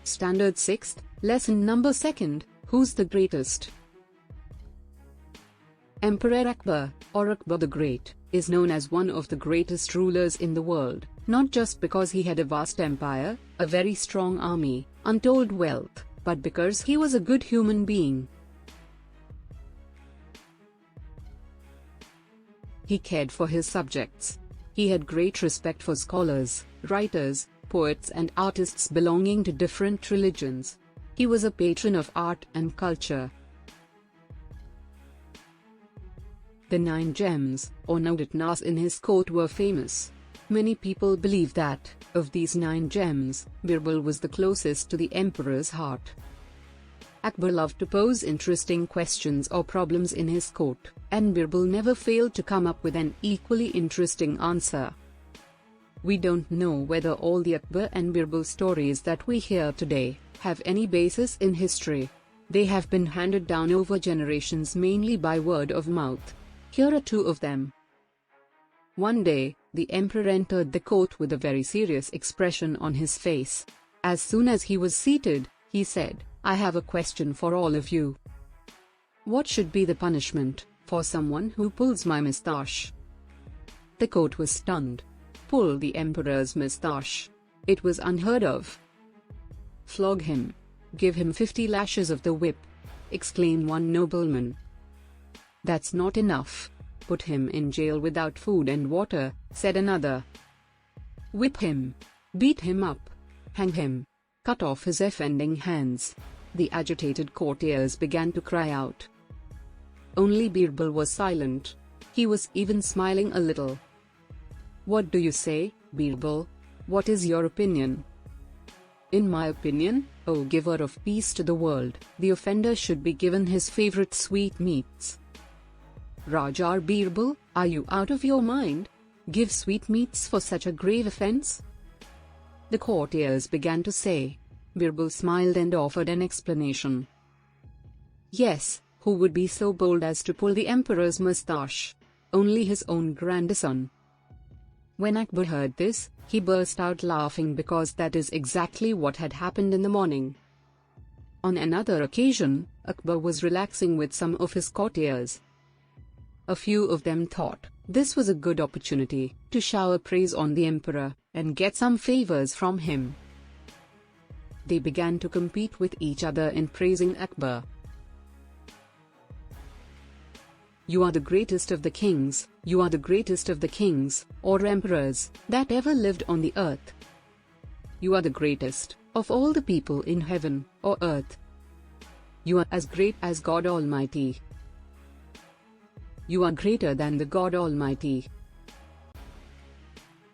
Standard 6th, Lesson number 2nd, Who's the Greatest? Emperor Akbar, or Akbar the Great, is known as one of the greatest rulers in the world, not just because he had a vast empire, a very strong army, untold wealth, but because he was a good human being. He cared for his subjects. He had great respect for scholars, writers, poets and artists belonging to different religions. He was a patron of art and culture. The 9 gems, or Navratnas in his court were famous. Many people believe that, of these 9 gems, Birbal was the closest to the emperor's heart. Akbar loved to pose interesting questions or problems in his court, and Birbal never failed to come up with an equally interesting answer. We don't know whether all the Akbar and Birbal stories that we hear today have any basis in history. They have been handed down over generations mainly by word of mouth. Here are 2 of them. One day, the emperor entered the court with a very serious expression on his face. As soon as he was seated, he said, "I have a question for all of you. What should be the punishment for someone who pulls my moustache?" The court was stunned. Pull the emperor's moustache? It was unheard of. "Flog him. Give him 50 lashes of the whip," exclaimed one nobleman. "That's not enough. Put him in jail without food and water," said another. "Whip him. Beat him up. Hang him. Cut off his offending hands." The agitated courtiers began to cry out. Only Birbal was silent. He was even smiling a little. "What do you say, Birbal? What is your opinion?" "In my opinion, O giver of peace to the world, the offender should be given his favorite sweetmeats." "Raja Birbal, are you out of your mind? Give sweetmeats for such a grave offense?" The courtiers began to say. Birbal smiled and offered an explanation. "Yes, who would be so bold as to pull the emperor's moustache? Only his own grandson." When Akbar heard this, he burst out laughing because that is exactly what had happened in the morning. On another occasion, Akbar was relaxing with some of his courtiers. A few of them thought this was a good opportunity to shower praise on the emperor and get some favors from him. They began to compete with each other in praising Akbar. "You are the greatest of the kings, you are the greatest of the kings, or emperors, that ever lived on the earth. You are the greatest of all the people in heaven or earth. You are as great as God Almighty. You are greater than the God Almighty."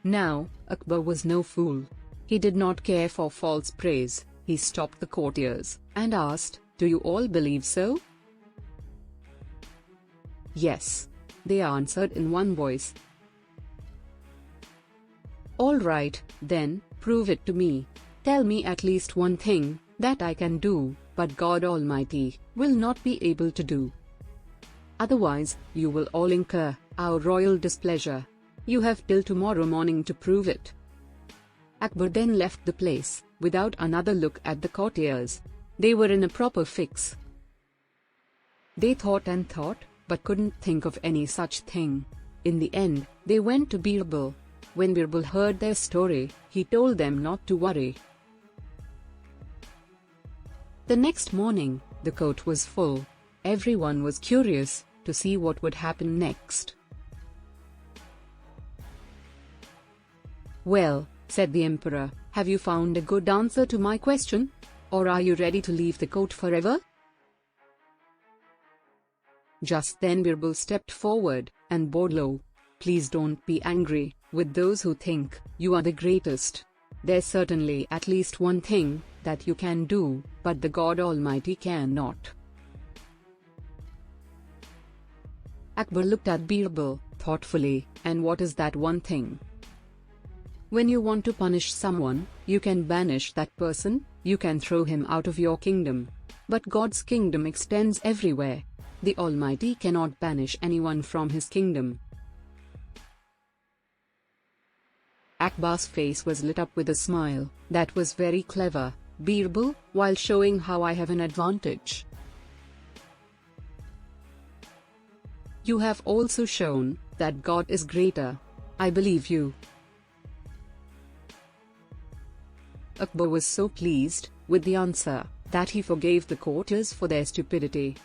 Now, Akbar was no fool. He did not care for false praise. He stopped the courtiers and asked, "Do you all believe so?" "Yes," they answered in one voice. "All right, then, prove it to me. Tell me at least one thing that I can do, but God Almighty will not be able to do. Otherwise, you will all incur our royal displeasure. You have till tomorrow morning to prove it." Akbar then left the place, without another look at the courtiers. They were in a proper fix. They thought and thought, but couldn't think of any such thing. In the end, they went to Birbal. When Birbal heard their story, he told them not to worry. The next morning, the court was full. Everyone was curious to see what would happen next. "Well," said the emperor, "have you found a good answer to my question? Or are you ready to leave the court forever?" Just then Birbal stepped forward and bowed low. "Please don't be angry with those who think you are the greatest. There's certainly at least one thing that you can do, but the God Almighty cannot." Akbar looked at Birbal thoughtfully. "And what is that one thing?" "When you want to punish someone, you can banish that person, you can throw him out of your kingdom. But God's kingdom extends everywhere. The Almighty cannot banish anyone from his kingdom." Akbar's face was lit up with a smile. That was very clever. Birbal, while showing how I have an advantage. You have also shown that God is greater. I believe you. Akbar was so pleased with the answer that he forgave the courtiers for their stupidity.